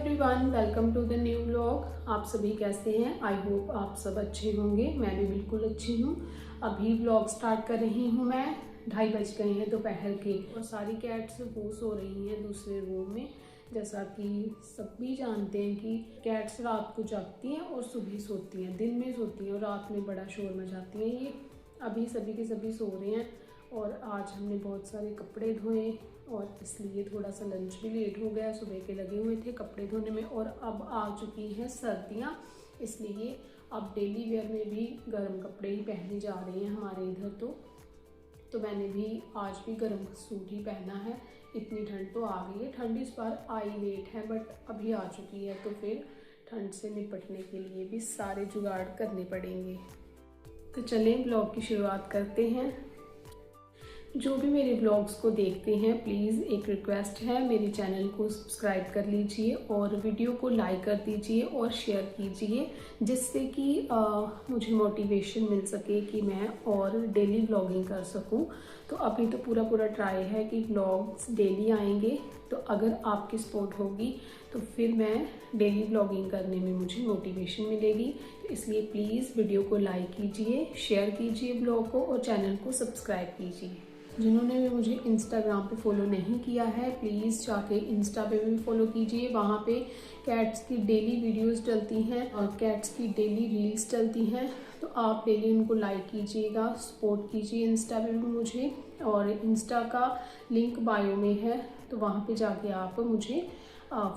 Everyone, welcome to the new vlog. आप सभी कैसे हैं? आई होप आप सब अच्छे होंगे। मैं भी बिल्कुल अच्छी हूँ। अभी व्लॉग स्टार्ट कर रही हूँ मैं। 2:30 बज गए हैं दोपहर के और सारी कैट्स वो सो रही हैं दूसरे रूम में। जैसा कि सभी जानते हैं कि कैट्स रात को जागती हैं और सुबह सोती हैं, दिन में सोती हैं और रात में बड़ा शोर मचाती हैं। ये अभी सभी के सभी सो रहे हैं और आज हमने बहुत सारे कपड़े धोए और इसलिए थोड़ा सा लंच भी लेट हो गया। सुबह के लगे हुए थे कपड़े धोने में और अब आ चुकी हैं सर्दियाँ, इसलिए अब डेली वेयर में भी गर्म कपड़े ही पहने जा रहे हैं हमारे इधर। तो मैंने भी आज भी गर्म सूट ही पहना है। इतनी ठंड तो आ गई है। ठंड इस बार आई लेट है बट अभी आ चुकी है, तो फिर ठंड से निपटने के लिए भी सारे जुगाड़ करने पड़ेंगे। तो चलें ब्लॉग की शुरुआत करते हैं। जो भी मेरे ब्लॉग्स को देखते हैं प्लीज़ एक रिक्वेस्ट है, मेरे चैनल को सब्सक्राइब कर लीजिए और वीडियो को लाइक कर दीजिए और शेयर कीजिए, जिससे कि मुझे मोटिवेशन मिल सके कि मैं और डेली व्लॉगिंग कर सकूं। तो अभी तो पूरा ट्राई है कि व्लॉग्स डेली आएंगे, तो अगर आपकी सपोर्ट होगी तो फिर मैं डेली व्लॉगिंग करने में मुझे मोटिवेशन मिलेगी। तो इसलिए प्लीज़ वीडियो को लाइक कीजिए, शेयर कीजिए ब्लॉग को और चैनल को सब्सक्राइब कीजिए। जिन्होंने भी मुझे इंस्टाग्राम पे फॉलो नहीं किया है प्लीज़ जाके इंस्टा पे भी फॉलो कीजिए। वहाँ पे कैट्स की डेली वीडियोस डलती हैं और कैट्स की डेली रील्स डलती हैं, तो आप डेली उनको लाइक कीजिएगा, सपोर्ट कीजिए इंस्टा पे भी मुझे। और इंस्टा का लिंक बायो में है, तो वहाँ पे जाके आप मुझे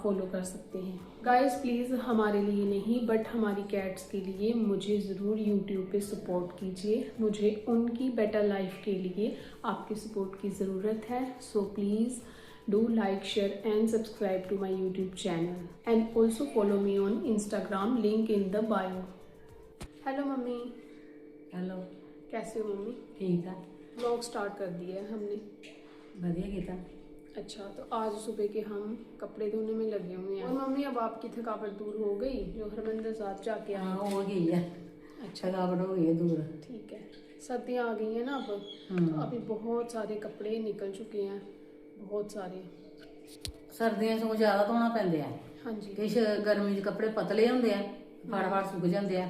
फॉलो कर सकते हैं। गाइस प्लीज़ हमारे लिए नहीं बट हमारी कैट्स के लिए मुझे ज़रूर यूट्यूब पे सपोर्ट कीजिए। मुझे उनकी बेटर लाइफ के लिए आपके सपोर्ट की ज़रूरत है। So please do like, share and subscribe to my YouTube channel and also follow me on Instagram, link in the bio. Hello mummy. Hello, कैसे हो मम्मी? ठीक है। व्लॉग स्टार्ट कर दिया है हमने। बढ़िया किया। अच्छा, तो आज सुबह के हम कपड़े धोने में लगे हुए हैं। और मम्मी अब आपकी थकावट दूर हो गई जो हरमंदिर साहब जाके आए? हाँ, हो गई है। अच्छा, थकावट हो गई है दूर। ठीक है। सर्दियाँ आ गई हैं ना अब, तो अभी बहुत सारे कपड़े निकल चुके हैं, बहुत सारे। सर्दियां सगों ज्यादा धोना पैंदे आ। हाँ जी। किश गर्मी च कपड़े पतले हुंदे आ, फटाफट सुक जांदे आ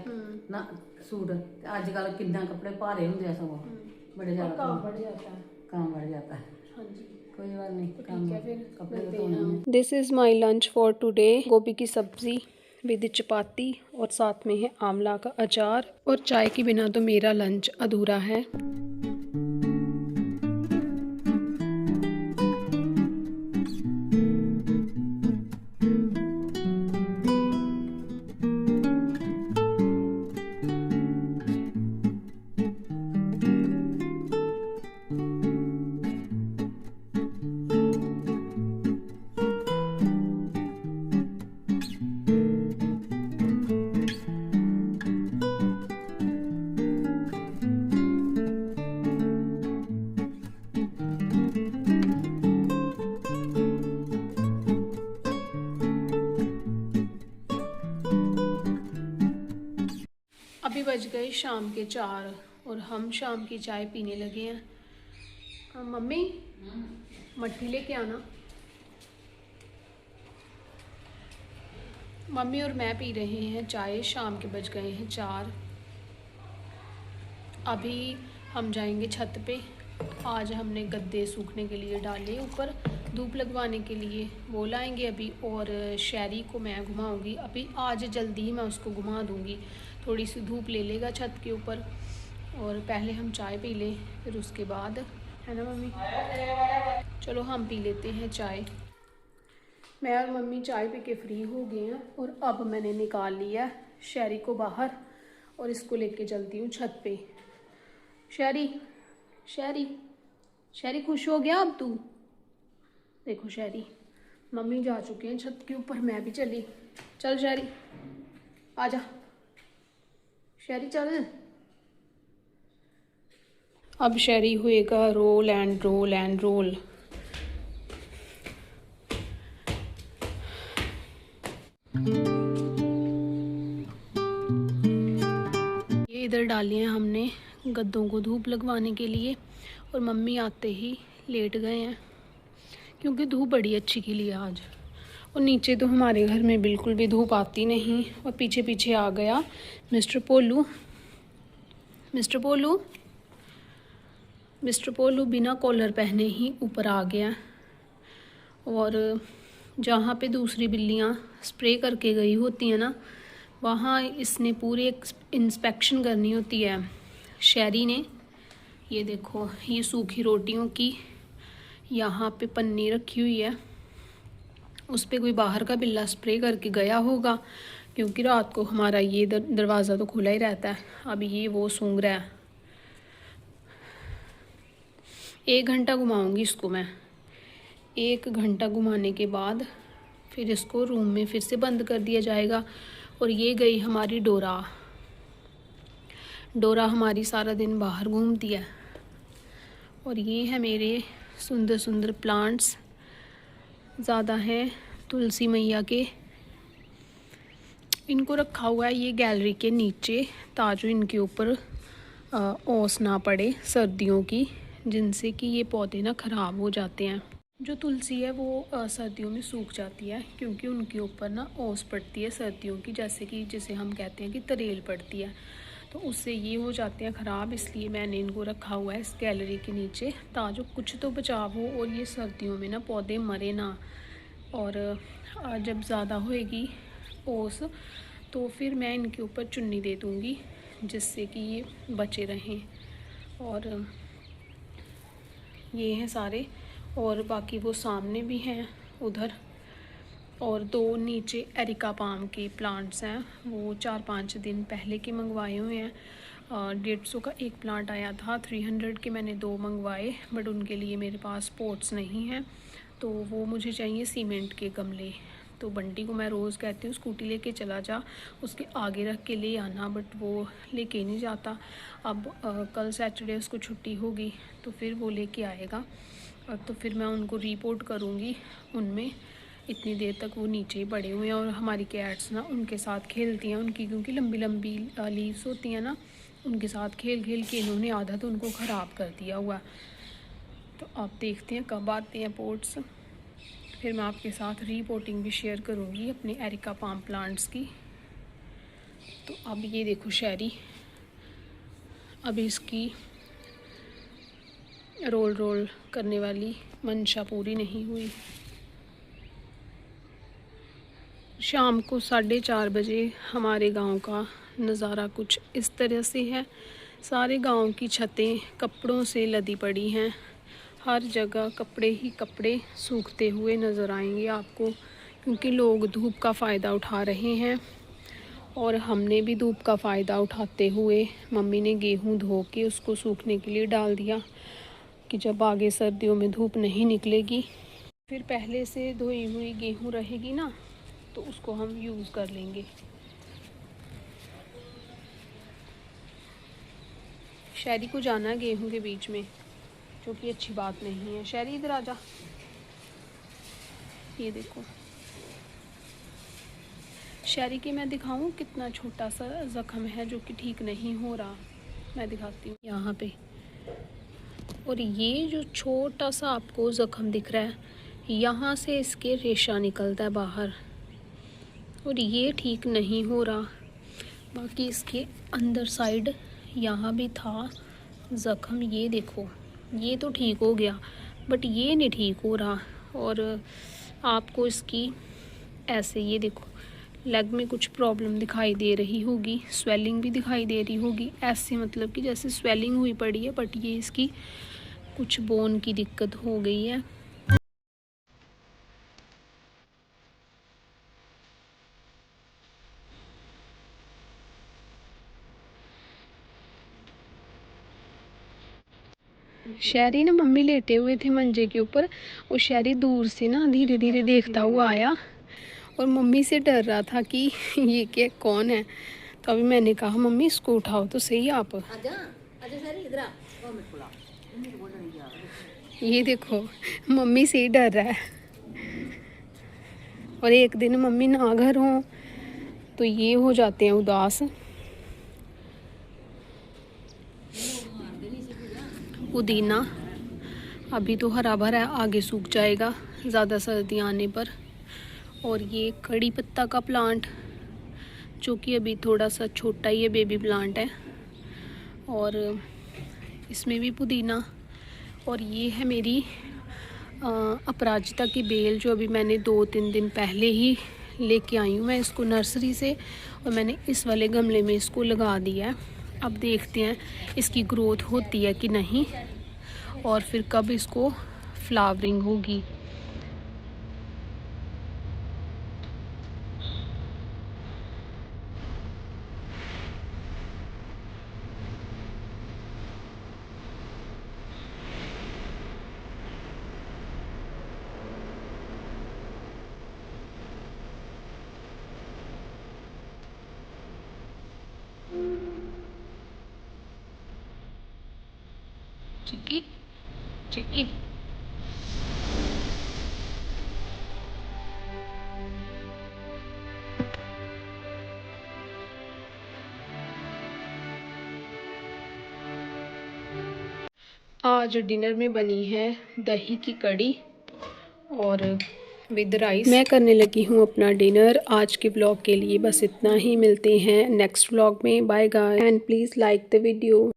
ना सूट। ते अजकल किन्ना कपड़े भारे हुंदे आ, सगों बड़े ज्यादा काम बढ़ जाता है। काम बढ़ जाता है। हाँ जी, कोई बात नहीं, काम ठीक है फिर कपड़े मिलते धोने में। हैं। This is my lunch for today. गोभी की सब्जी विद चपाती और साथ में है आंवला का अचार, और चाय के बिना तो मेरा लंच अधूरा है। अभी बज गए शाम के 4 और हम शाम की चाय पीने लगे हैं। हाँ, मम्मी मट्ठी लेके आना। मम्मी और मैं पी रहे हैं चाय। शाम के बज गए हैं 4। अभी हम जाएंगे छत पे। आज हमने गद्दे सूखने के लिए डाले ऊपर, धूप लगवाने के लिए वो लाएंगे अभी। और शहरी को मैं घुमाऊंगी अभी, आज जल्दी ही मैं उसको घुमा दूंगी। थोड़ी सी धूप ले लेगा छत के ऊपर, और पहले हम चाय पी लें फिर उसके बाद, है ना मम्मी? चलो हम पी लेते हैं चाय। मैं और मम्मी चाय पी के फ्री हो गए हैं और अब मैंने निकाल लिया शहरी को बाहर और इसको लेके चलती हूँ छत पे। शहरी, शहरी, शहरी खुश हो गया अब तू? देखो शहरी, मम्मी जा चुके हैं छत के ऊपर, मैं भी चली। चल शहरी आजा, शहरी चल। अब शहरी होएगा roll and roll and roll. ये इधर डाली हैं हमने गद्दों को धूप लगवाने के लिए, और मम्मी आते ही लेट गए हैं क्योंकि धूप बड़ी अच्छी खिली है आज। और नीचे तो हमारे घर में बिल्कुल भी धूप आती नहीं। और पीछे पीछे आ गया मिस्टर पोलू। मिस्टर पोलू, मिस्टर पोलू बिना कॉलर पहने ही ऊपर आ गया। और जहाँ पे दूसरी बिल्लियाँ स्प्रे करके गई होती हैं ना, वहाँ इसने पूरी इंस्पेक्शन करनी होती है शहरी ने। ये देखो, ये सूखी रोटियों की यहाँ पे पन्नी रखी हुई है, उस पे कोई बाहर का बिल्ला स्प्रे करके गया होगा, क्योंकि रात को हमारा ये दरवाज़ा तो खुला ही रहता है। अब ये वो सूंघ रहा है। 1 घंटा घुमाऊंगी इसको मैं। 1 घंटा घुमाने के बाद फिर इसको रूम में फिर से बंद कर दिया जाएगा। और ये गई हमारी डोरा। डोरा हमारी सारा दिन बाहर घूमती है। और ये है मेरे सुंदर सुंदर प्लांट्स, ज़्यादा हैं तुलसी मैया के। इनको रखा हुआ है ये गैलरी के नीचे, ताकि इनके ऊपर ओस ना पड़े सर्दियों की, जिनसे कि ये पौधे ना ख़राब हो जाते हैं। जो तुलसी है वो सर्दियों में सूख जाती है, क्योंकि उनके ऊपर ना ओस पड़ती है सर्दियों की, जैसे कि जिसे हम कहते हैं कि तरेल पड़ती है, तो उससे ये हो जाते हैं ख़राब। इसलिए मैंने इनको रखा हुआ है इस गैलरी के नीचे, ताकि कुछ तो बचाव हो और ये सर्दियों में ना पौधे मरे ना। और जब ज़्यादा होएगी ओस तो फिर मैं इनके ऊपर चुन्नी दे दूँगी, जिससे कि ये बचे रहें। और ये हैं सारे, और बाकी वो सामने भी हैं उधर। और 2 नीचे एरिका पाम के प्लांट्स हैं, वो 4-5 दिन पहले के मंगवाए हुए हैं। 150 का एक प्लांट आया था, 300 के मैंने 2 मंगवाए, बट उनके लिए मेरे पास पोट्स नहीं हैं, तो वो मुझे चाहिए सीमेंट के गमले। तो बंटी को मैं रोज़ कहती हूँ स्कूटी लेके चला जा, उसके आगे रख के ले आना, बट वो लेके नहीं जाता। अब कल सैटरडे उसको छुट्टी होगी तो फिर वो लेके आएगा। तो फिर मैं उनको रिपोर्ट करूँगी उनमें। इतनी देर तक वो नीचे ही पड़े हुए हैं, और हमारी कैट्स ना उनके साथ खेलती हैं, उनकी क्योंकि लंबी लंबी लीव्स होती हैं ना, उनके साथ खेल खेल के इन्होंने आधा तो उनको ख़राब कर दिया हुआ। तो आप देखते हैं कब आते हैं पोट्स, फिर मैं आपके साथ रिपोर्टिंग भी शेयर करूँगी अपने एरिका पाम प्लांट्स की। तो अब ये देखो शहरी, अब इसकी रोल करने वाली मंशा पूरी नहीं हुई। शाम को 4:30 बजे हमारे गांव का नज़ारा कुछ इस तरह से है। सारे गांव की छतें कपड़ों से लदी पड़ी हैं, हर जगह कपड़े ही कपड़े सूखते हुए नज़र आएंगे आपको, क्योंकि लोग धूप का फ़ायदा उठा रहे हैं। और हमने भी धूप का फ़ायदा उठाते हुए मम्मी ने गेहूं धो के उसको सूखने के लिए डाल दिया, कि जब आगे सर्दियों में धूप नहीं निकलेगी फिर पहले से धोई हुई गेहूं रहेगी ना, तो उसको हम यूज़ कर लेंगे। शहरी को जाना है गेहूं के बीच में, जो कि अच्छी बात नहीं है। शहरी इधर आ जा। ये देखो शहरी की मैं दिखाऊं कितना छोटा सा ज़ख्म है जो कि ठीक नहीं हो रहा। मैं दिखाती हूँ यहाँ पे। और ये जो छोटा सा आपको ज़ख्म दिख रहा है, यहाँ से इसके रेशा निकलता है बाहर, और ये ठीक नहीं हो रहा। बाकी इसके अंदर साइड यहाँ भी था ज़ख्म, ये देखो ये तो ठीक हो गया, बट ये नहीं ठीक हो रहा। और आपको इसकी ऐसे ये देखो लेग में कुछ प्रॉब्लम दिखाई दे रही होगी, स्वेलिंग भी दिखाई दे रही होगी, ऐसे मतलब कि जैसे स्वेलिंग हुई पड़ी है, बट ये इसकी कुछ बोन की दिक्कत हो गई है। शहरी ना मम्मी लेटे हुए थे मंजे के ऊपर, और शहरी दूर से ना धीरे धीरे देखता हुआ आया, और मम्मी से डर रहा था कि ये क्या कौन है। तो अभी मैंने कहा मम्मी इसको उठाओ तो सही आप। ये देखो मम्मी से ही डर रहा है। और एक दिन मम्मी ना घर हो तो ये हो जाते हैं उदास। पुदीना अभी तो हरा भरा है, आगे सूख जाएगा ज़्यादा सर्दी आने पर। और ये कड़ी पत्ता का प्लांट जो कि अभी थोड़ा सा छोटा ही है, बेबी प्लांट है। और इसमें भी पुदीना। और ये है मेरी अपराजिता की बेल जो अभी मैंने 2-3 दिन पहले ही लेके आई हूँ मैं इसको नर्सरी से, और मैंने इस वाले गमले में इसको लगा दिया है। अब देखते हैं इसकी ग्रोथ होती है कि नहीं, और फिर कब इसको फ्लावरिंग होगी। चिक्की चिक्की आज डिनर में बनी है दही की कड़ी और विद राइस। मैं करने लगी हूँ अपना डिनर। आज के ब्लॉग के लिए बस इतना ही। मिलते हैं नेक्स्ट ब्लॉग में। Bye guys and please like the video.